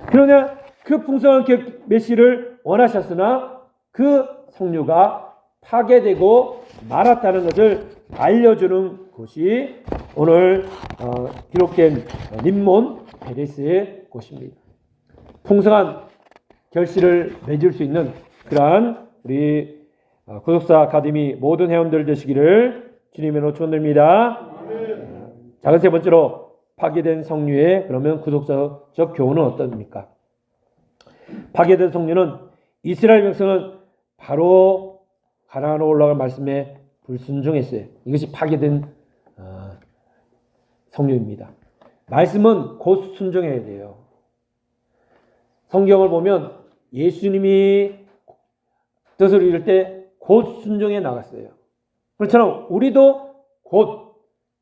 Speaker 2: 그러나 그 풍성한 결실을 원하셨으나 그 성류가 파괴되고 말았다는 것을 알려주는 것이 오늘 기록된 림몬 에레스의 곳입니다. 풍성한 결실을 맺을 수 있는 그러한 우리 구속사 아카데미 모든 회원들 되시기를 주님으로 축원드립니다. 작은 세 번째로 파괴된 성류의 그러면 구속사적 교훈은 어떻습니까? 파괴된 성류는 이스라엘 백성은 바로 가나안으로 올라갈 말씀에 불순종했어요. 이것이 파괴된 성류입니다. 말씀은 곧 순종해야 돼요. 성경을 보면 예수님이 뜻을 이룰 때 곧 순종해 나갔어요. 그렇처럼 우리도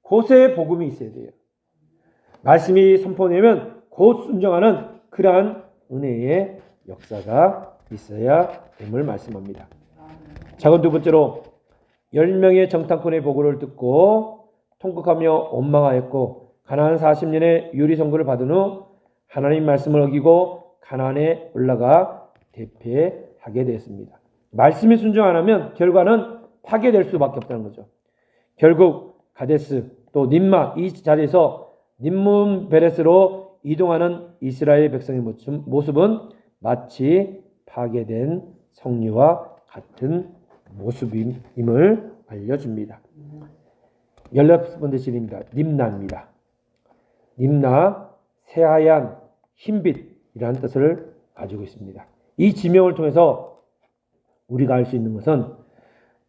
Speaker 2: 곧의 복음이 있어야 돼요. 말씀이 선포되면 곧 순종하는 그러한 은혜의 역사가 있어야 됨을 말씀합니다. 작은 두 번째로 10명의 정탐꾼의 보고를 듣고 통곡하며 원망하였고 가나안 40년의 유리 선고를 받은 후 하나님 말씀을 어기고 가나안에 올라가 대패하게 되었습니다. 말씀이 순종 안 하면 결과는 파괴될 수밖에 없다는 거죠. 결국 가데스 또 ним마 이 자리에서 림몬 베레스로 이동하는 이스라엘 백성의 모습은 마치 파괴된 성류와 같은 모습임을 알려줍니다. 16번째 진입니다. 림나입니다. 림나, 새하얀, 흰빛이라는 뜻을 가지고 있습니다. 이 지명을 통해서 우리가 알 수 있는 것은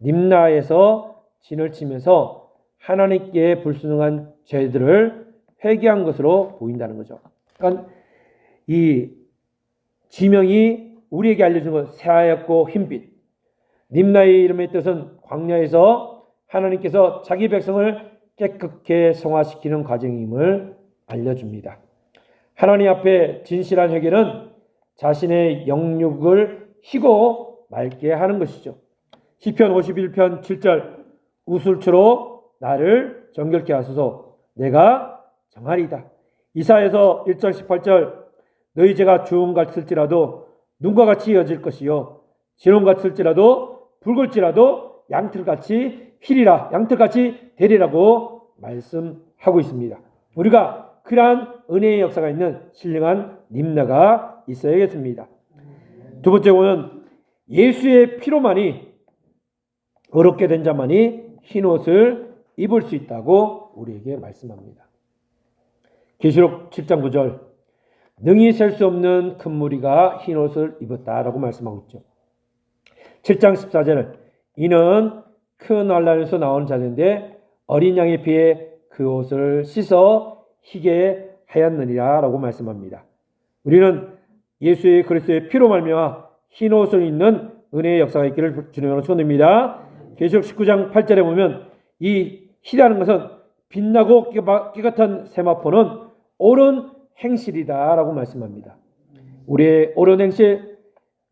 Speaker 2: 림나에서 진을 치면서 하나님께 불순종한 죄들을 회개한 것으로 보인다는 거죠. 그러니까 이 지명이 우리에게 알려준 것 새하얗고 흰빛. 림나의 이름의 뜻은 광야에서 하나님께서 자기 백성을 깨끗게 성화시키는 과정임을 알려줍니다. 하나님 앞에 진실한 회개는 자신의 영육을 희고 맑게 하는 것이죠. 시편 51편 7절 우술초로 나를 정결케 하소서 내가 정하리이다. 이사야서 1절 18절 너희 죄가 주홍 같을지라도 눈과 같이 여질 것이요 진홍 같을지라도 붉을지라도 양털같이 희리라 양털같이 되리라고 말씀하고 있습니다. 우리가 그러한 은혜의 역사가 있는 신령한 림나가 있어야겠습니다. 두 번째 보면 예수의 피로만이 어렵게 된 자만이 흰옷을 입을 수 있다고 우리에게 말씀합니다. 계시록 7장 9절 능히 셀 수 없는 큰 무리가 흰옷을 입었다라고 말씀하고 있죠. 7장 14절 이는 큰 환난에서 나온 자인데 어린 양의 피에 그 옷을 씻어 희게 하였느니라 라고 말씀합니다. 우리는 예수의 그리스도의 피로 말미암아 흰옷을 입는 은혜의 역사가 있기를 주님으로 축원드립니다. 계시록 19장 8절에 보면 이 희라는 것은 빛나고 깨끗한 세마포는 옳은 행실이다 라고 말씀합니다. 우리의 옳은 행실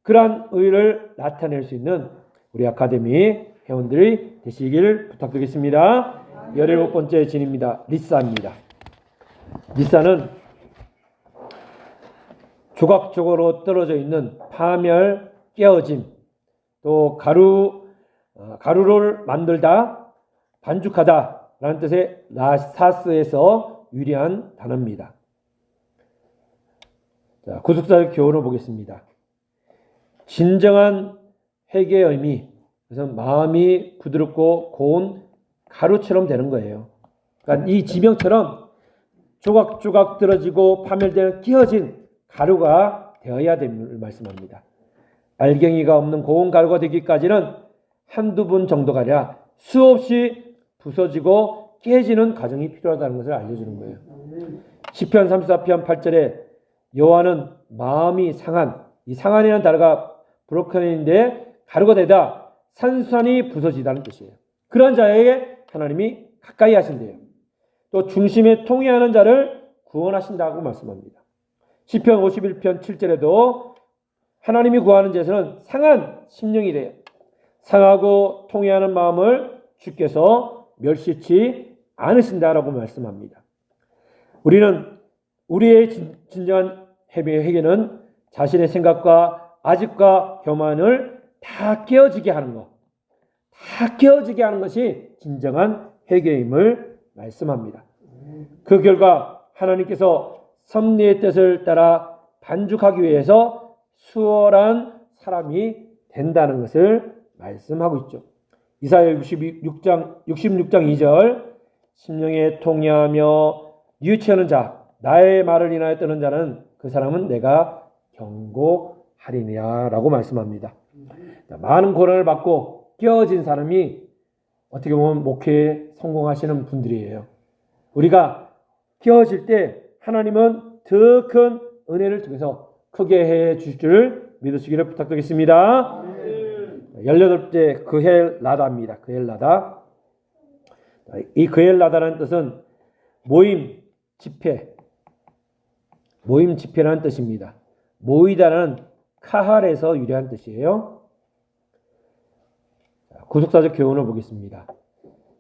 Speaker 2: 그러한 의를 나타낼 수 있는 우리 아카데미 회원들이 되시길 부탁드리겠습니다. 17번째 진입니다. 리사입니다. 미사는 조각조각으로 떨어져 있는 파멸, 깨어짐, 또 가루를 만들다, 반죽하다 라는 뜻의 라사스에서 유래한 단어입니다. 자, 구속사적 교훈을 보겠습니다. 진정한 회개의 의미, 그래서 마음이 부드럽고 고운 가루처럼 되는 거예요. 그러니까 이 지명처럼 조각조각 떨어지고 파멸되는 끼어진 가루가 되어야 됨을 말씀합니다. 알갱이가 없는 고운 가루가 되기까지는 한두 분 정도가 아니라 수없이 부서지고 깨지는 과정이 필요하다는 것을 알려주는 거예요. 시편 34편 8절에 여호와는 마음이 상한, 이 상한이라는 단어가 브로큰인데 가루가 되다 산산이 부서지다는 뜻이에요. 그런 자에게 하나님이 가까이 하신대요. 또 중심에 통회하는 자를 구원하신다고 말씀합니다. 시편 51편 7절에도 하나님이 구하는 자에서는 상한 심령이래요. 상하고 통회하는 마음을 주께서 멸시치 않으신다라고 말씀합니다. 우리는 우리의 진정한 회개는 자신의 생각과 아집과 교만을 다 깨어지게 하는 것, 다 깨어지게 하는 것이 진정한 회개임을 말씀합니다. 그 결과 하나님께서 섭리의 뜻을 따라 반죽하기 위해서 수월한 사람이 된다는 것을 말씀하고 있죠. 이사야 66장 2절 심령에 통회하며 뉘우치는 자, 나의 말을 인하여 떠는 자는 그 사람은 내가 경고하리니라 라고 말씀합니다. 많은 고난을 받고 깨어진 사람이 어떻게 보면 목회에 성공하시는 분들이에요. 우리가 깨어질 때 하나님은 더 큰 은혜를 통해서 크게 해 주실 줄 믿으시기를 부탁드리겠습니다. 18번째 그헬라다입니다. 그헬라다. 이 그헬라다라는 뜻은 모임, 집회라는 뜻입니다. 모이다는 카할에서 유래한 뜻이에요. 구속사적 교훈을 보겠습니다.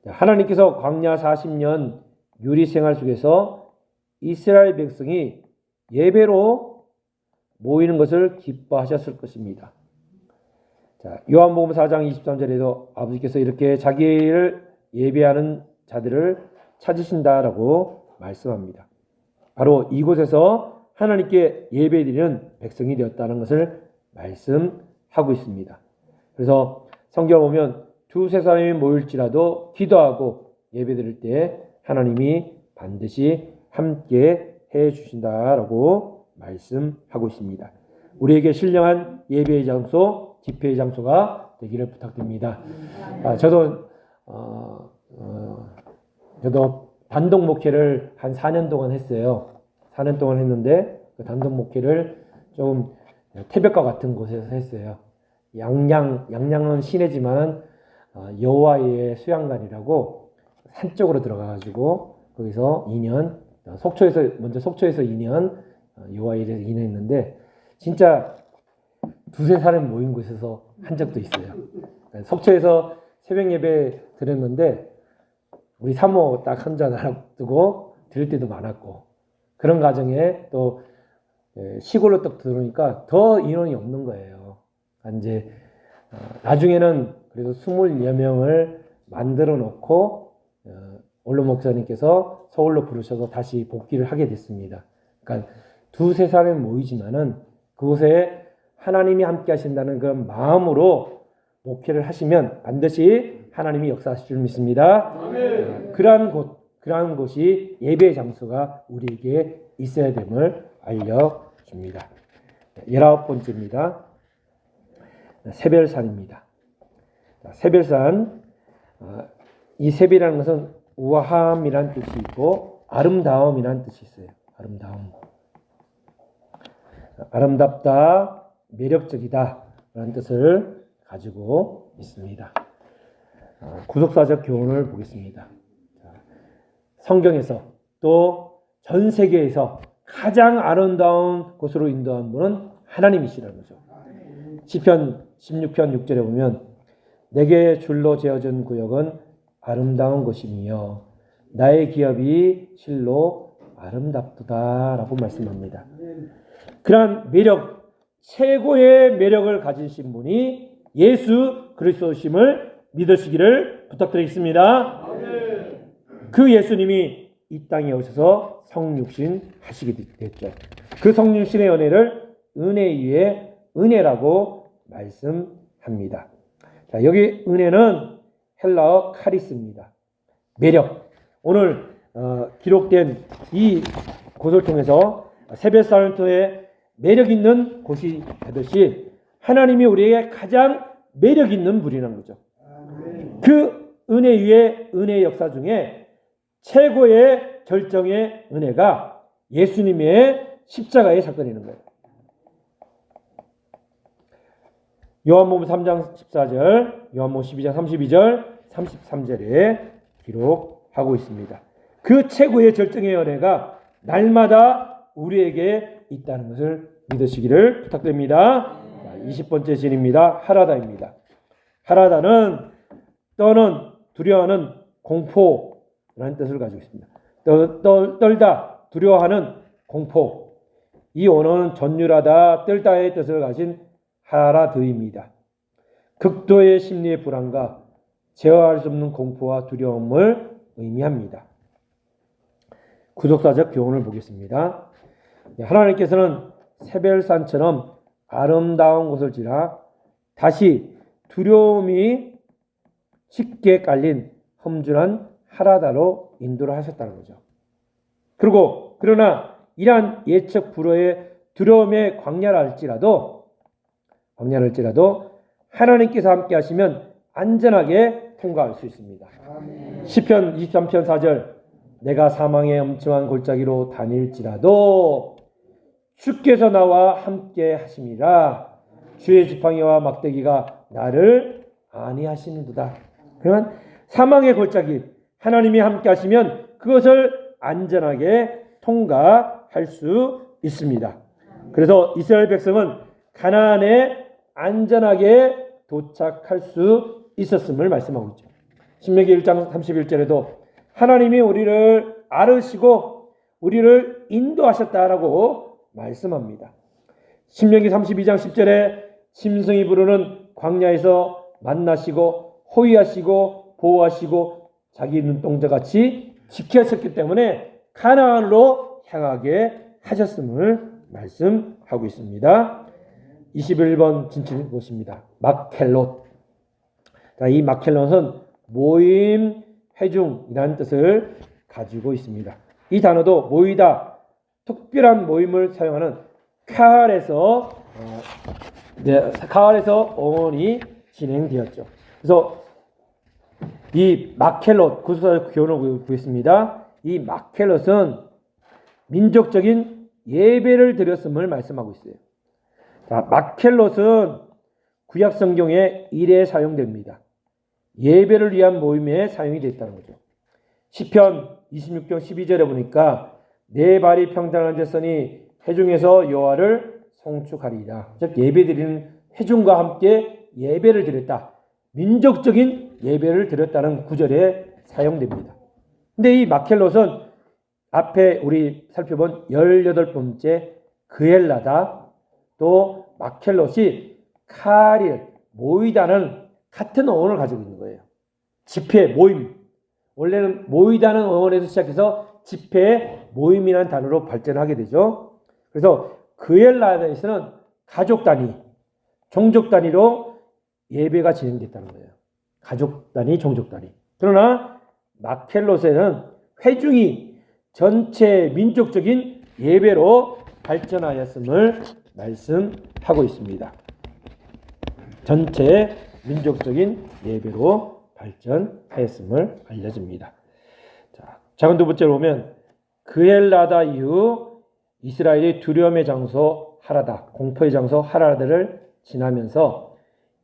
Speaker 2: 하나님께서 광야 40년 유리 생활 속에서 이스라엘 백성이 예배로 모이는 것을 기뻐하셨을 것입니다. 자, 요한복음 4장 23절에도 아버지께서 이렇게 자기를 예배하는 자들을 찾으신다라고 말씀합니다. 바로 이곳에서 하나님께 예배드리는 백성이 되었다는 것을 말씀하고 있습니다. 그래서 성경을 보면 두세 사람이 모일지라도 기도하고 예배드릴 때 하나님이 반드시 함께 해 주신다라고 말씀하고 있습니다. 우리에게 신령한 예배의 장소, 집회의 장소가 되기를 부탁드립니다. 저도 단독 목회를 한 4년 동안 했어요. 4년 동안 했는데 그 단독 목회를 좀 태백과 같은 곳에서 했어요. 양양은 시내지만 여호와의 수양관이라고 산 쪽으로 들어가가지고 거기서 2년, 속초에서 2년, 여호와일에서 2년 했는데 진짜 두세 사람 모인 곳에서 한 적도 있어요. 속초에서 새벽 예배 드렸는데 우리 사모 딱 한 잔 두고 드릴 때도 많았고 그런 과정에 또 시골로 딱 들어오니까 더 인원이 없는 거예요. 이제 나중에는 그래도 20여 명을 만들어 놓고 원로 목사님께서 서울로 부르셔서 다시 복귀를 하게 됐습니다. 그러니까 두세 사람이 모이지만은 그곳에 하나님이 함께 하신다는 그 마음으로 목회를 하시면 반드시 하나님이 역사하실 줄 믿습니다. 그러한 곳이 예배의 장소가 우리에게 있어야 됨을 알려줍니다. 19번째입니다. 세별산입니다. 세별산, 이 세별이라는 것은 우아함이라는 뜻이 있고 아름다움이라는 뜻이 있어요. 아름답다, 매력적이다 라는 뜻을 가지고 있습니다. 구속사적 교훈을 보겠습니다. 성경에서 또 전 세계에서 가장 아름다운 곳으로 인도한 분은 하나님이시라는 거죠. 시편 16편 6절에 보면 내게 줄로 재어진 구역은 아름다운 곳이며 나의 기업이 실로 아름답도다라고 말씀합니다. 그러한 매력, 최고의 매력을 가지신 분이 예수 그리스도심을 믿으시기를 부탁드리겠습니다. 그 예수님이 이 땅에 오셔서 성육신 하시게 됐죠. 그 성육신의 은혜를 은혜 위에 은혜라고 말씀합니다. 자, 여기 은혜는 헬라어 카리스입니다. 매력. 오늘 기록된 이 곳을 통해서 세베사론토의 매력 있는 곳이 되듯이 하나님이 우리에게 가장 매력 있는 분이라는 거죠. 그 은혜 위에 은혜의 역사 중에 최고의 결정의 은혜가 예수님의 십자가의 사건이라는 거예요. 요한복음 3장 14절, 요한복음 12장 32절, 33절에 기록하고 있습니다. 그 최고의 결정의 은혜가 날마다 우리에게 있다는 것을 믿으시기를 부탁드립니다. 20번째 진입니다. 하라다입니다. 하라다는 떠는, 두려워하는, 공포라는 뜻을 가지고 있습니다. 떨다, 두려워하는, 공포. 이 언어는 전율하다, 떨다의 뜻을 가진 하라드입니다. 극도의 심리의 불안과 제어할 수 없는 공포와 두려움을 의미합니다. 구속사적 교훈을 보겠습니다. 하나님께서는 세벨산처럼 아름다운 곳을 지나 다시 두려움이 쉽게 깔린 험준한 하라다로 인도를 하셨다는 거죠. 그러나 이러한 예측 불허의 두려움의 광야라 할지라도 하나님께서 함께 하시면 안전하게 통과할 수 있습니다. 시편 23편 4절 내가 사망의 엄청한 골짜기로 다닐지라도 주께서 나와 함께 하심이라 주의 지팡이와 막대기가 나를 안위하시는도다. 그러면 사망의 골짜기 하나님이 함께 하시면 그것을 안전하게 통과할 수 있습니다. 그래서 이스라엘 백성은 가나안에 안전하게 도착할 수 있었음을 말씀하고 있죠. 신명기 1장 31절에도 하나님이 우리를 아르시고 우리를 인도하셨다라고 말씀합니다. 신명기 32장 10절에 짐승이 부르는 광야에서 만나시고 호위하시고 보호하시고 자기 눈동자같이 지켜셨기 때문에 가나안으로 향하게 하셨음을 말씀하고 있습니다. 21번 진출 보십니다. 마켈롯. 자, 이 마켈롯은 모임, 회중이라는 뜻을 가지고 있습니다. 이 단어도 모이다, 특별한 모임을 사용하는 카할에서 어원이 진행되었죠. 그래서 이 마켈롯, 구속사적 교훈을 보겠습니다. 이 마켈롯은 민족적인 예배를 드렸음을 말씀하고 있어요. 자, 마켈롯은 구약 성경에 일에 사용됩니다. 예배를 위한 모임에 사용이 됐다는 거죠. 시편 26편 12절에 보니까 내 발이 평탄한 자선이 회중에서 여호와를 송축하리이다. 즉 예배드리는 회중과 함께 예배를 드렸다. 민족적인 예배를 드렸다는 구절에 사용됩니다. 근데 이 마켈롯은 앞에 우리 살펴본 18번째 그엘라다, 또 마켈롯이 카릴, 모이다는 같은 어원을 가지고 있는 거예요. 집회, 모임. 원래는 모이다는 어원에서 시작해서 집회, 모임이라는 단어로 발전하게 되죠. 그래서 그엘라다에서는 가족 단위, 종족 단위로 예배가 진행됐다는 거예요. 가족 단위, 종족 단위. 그러나 마켈롯에는 회중이 전체 민족적인 예배로 발전하였음을 말씀하고 있습니다. 전체 민족적인 예배로 발전하였음을 알려줍니다. 자, 작은 두 번째로 보면 그엘라다 이후 이스라엘의 두려움의 장소 하라다, 공포의 장소 하라다를 지나면서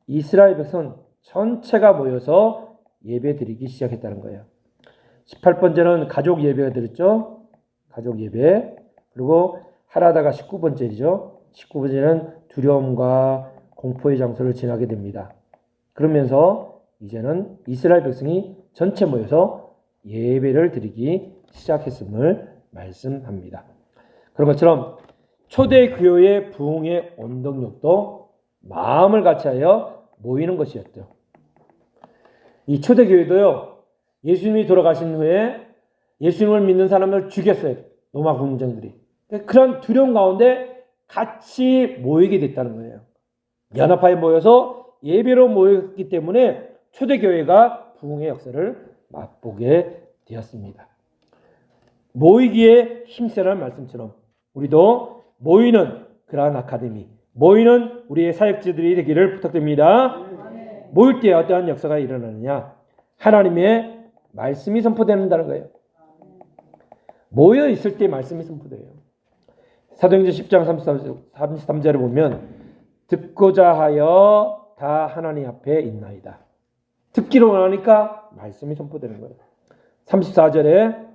Speaker 2: 이스라엘 백성 전체가 모여서 예배 드리기 시작했다는 거예요. 18번째는 가족 예배가 드렸죠. 가족 예배. 그리고 하라다가 19번째이죠. 19번째는 두려움과 공포의 장소를 지나게 됩니다. 그러면서 이제는 이스라엘 백성이 전체 모여서 예배를 드리기 시작했음을 말씀합니다. 그런 것처럼 초대 교회의 부흥의 원동력도 마음을 같이하여 모이는 것이었죠. 이 초대 교회도요, 예수님이 돌아가신 후에 예수님을 믿는 사람을 죽였어요. 로마 군정들이. 그런 두려움 가운데 같이 모이게 됐다는 거예요. 연합하여 모여서 예배로 모였기 때문에 초대교회가 부흥의 역사를 맛보게 되었습니다. 모이기에 힘쓰라는 말씀처럼 우리도 모이는 그러한 아카데미, 모이는 우리의 사역자들이 되기를 부탁드립니다. 모일 때 어떠한 역사가 일어나느냐? 하나님의 말씀이 선포된다는 거예요. 모여 있을 때 말씀이 선포돼요. 사도행전 10장 33절을 보면 듣고자 하여 다 하나님 앞에 있나이다. 듣기로 원하니까 말씀이 선포되는 거예요. 34절에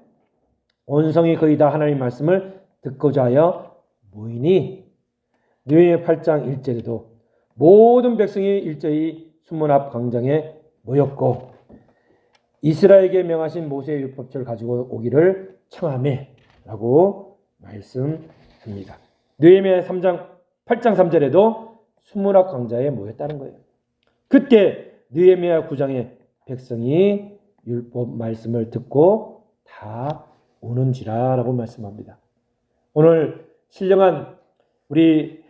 Speaker 2: 온성이 거의 다 하나님 말씀을 듣고자 하여 모이니, 느헤미야 8장 1절에도 모든 백성이 일제히 수문 앞 광장에 모였고 이스라엘에게 명하신 모세의 율법책을 가지고 오기를 청하매 라고 말씀합니다. 느헤미야 8장 3절에도 수문 앞 광장에 모였다는 거예요. 그때 느헤미야 9장에 백성이 율법 말씀을 듣고 다 오는지라 라고 말씀합니다. 오늘 신령한 우리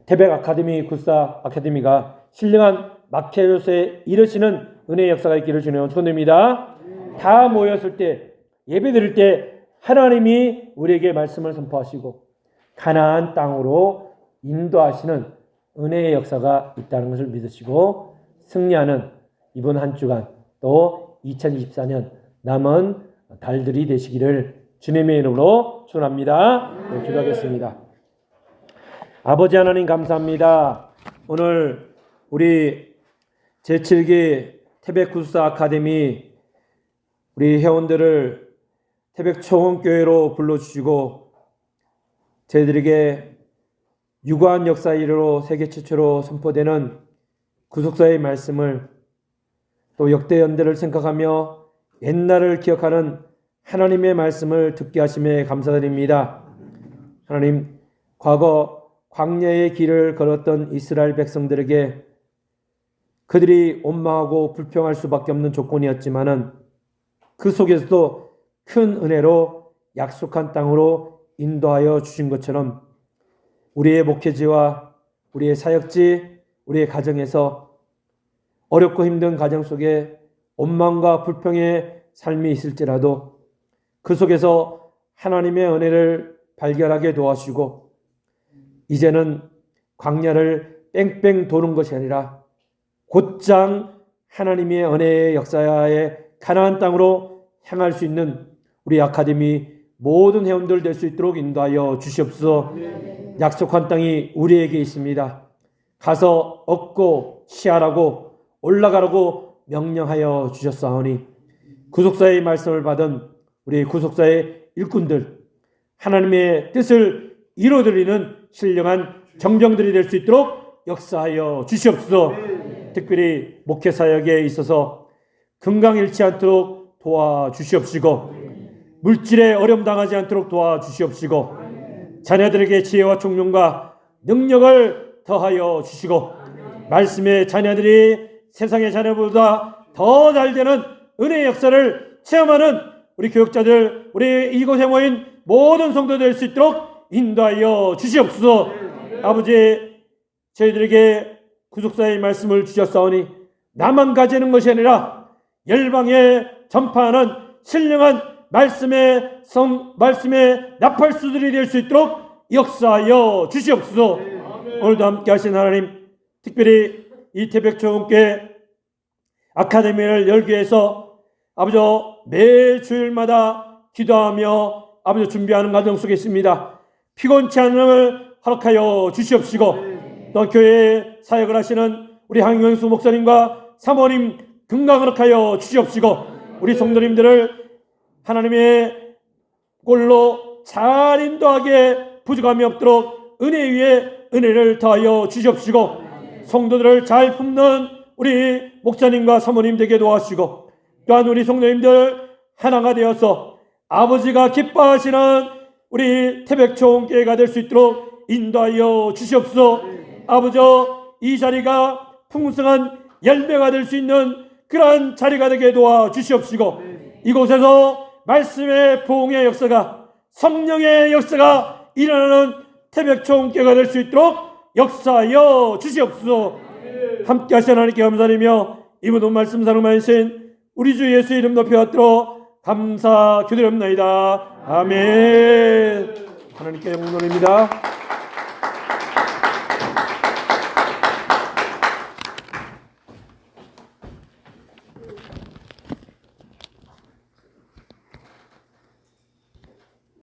Speaker 2: 태백 아카데미 굿사 아카데미가 신령한 마케로스에 이르시는 은혜의 역사가 있기를 주님으로 축원드립니다. 다 모였을 때 예배 드릴 때 하나님이 우리에게 말씀을 선포하시고 가나안 땅으로 인도하시는 은혜의 역사가 있다는 것을 믿으시고 승리하는 이번 한 주간 또 2024년 남은 달들이 되시기를 주님의 이름으로 축원합니다. 네, 기도하겠습니다. 아버지 하나님 감사합니다. 오늘 우리 제7기 태백구사 아카데미 우리 회원들을 태백초원교회로 불러주시고 저희들에게 유구한 역사 이르로 세계 최초로 선포되는 구속사의 말씀을 또 역대 연대를 생각하며 옛날을 기억하는 하나님의 말씀을 듣게 하심에 감사드립니다. 하나님, 과거 광야의 길을 걸었던 이스라엘 백성들에게 그들이 원망하고 불평할 수밖에 없는 조건이었지만은 그 속에서도 큰 은혜로 약속한 땅으로 인도하여 주신 것처럼 우리의 목회지와 우리의 사역지, 우리의 가정에서 어렵고 힘든 가정 속에 원망과 불평의 삶이 있을지라도 그 속에서 하나님의 은혜를 발견하게 도와주시고 이제는 광야를 뺑뺑 도는 것이 아니라 곧장 하나님의 은혜의 역사의 가나안 땅으로 향할 수 있는 우리 아카데미 모든 회원들 될 수 있도록 인도하여 주시옵소서. 약속한 땅이 우리에게 있습니다. 가서 얻고 취하라고 올라가라고 명령하여 주셨사오니 구속사의 말씀을 받은 우리 구속사의 일꾼들 하나님의 뜻을 이루어드리는 신령한 정병들이 될 수 있도록 역사하여 주시옵소서. 특별히 목회사역에 있어서 건강일치 않도록 도와주시옵시고 물질에 어려움 당하지 않도록 도와주시옵시고 자녀들에게 지혜와 총명과 능력을 더하여 주시고 말씀의 자녀들이 세상의 자녀보다 더 잘되는 은혜의 역사를 체험하는 우리 교육자들, 우리 이곳에 모인 모든 성도 될 수 있도록 인도하여 주시옵소서. 아버지, 저희들에게 구속사의 말씀을 주셨사오니 나만 가지는 것이 아니라 열방에 전파하는 신령한 말씀의 나팔수들이 될 수 있도록 역사하여 주시옵소서. 오늘도 함께 하신 하나님, 특별히 이 태백초원교회 아카데미를 열기 위해서 아버지 매 주일마다 기도하며 아버지 준비하는 과정 속에 있습니다. 피곤치 않음을 허락하여 주시옵시고 또 교회에 사역을 하시는 우리 황영수 목사님과 사모님 건강을 허락하여 주시옵시고 우리 성도님들을 하나님의 꼴로 잘 인도하게 부족함이 없도록 은혜 위에 은혜를 더하여 주시옵시고 성도들을 잘 품는 우리 목사님과 사모님 되게 도와주시고 또한 우리 성도님들 하나가 되어서 아버지가 기뻐하시는 우리 태백초원교회가 될 수 있도록 인도하여 주시옵소서. 아버지, 이 자리가 풍성한 열매가 될 수 있는 그러한 자리가 되게 도와 주시옵시고, 이곳에서 말씀의 부흥의 역사가, 성령의 역사가 일어나는 태백초원교회가 될 수 있도록 역사하여 주시옵소서. 함께 하신 하나님께 감사드리며 이 모든 말씀 사랑하신 우리 주 예수 이름 높여 받들어 감사 기도합나이다. 아멘. 하나님께 영광 돌립니다.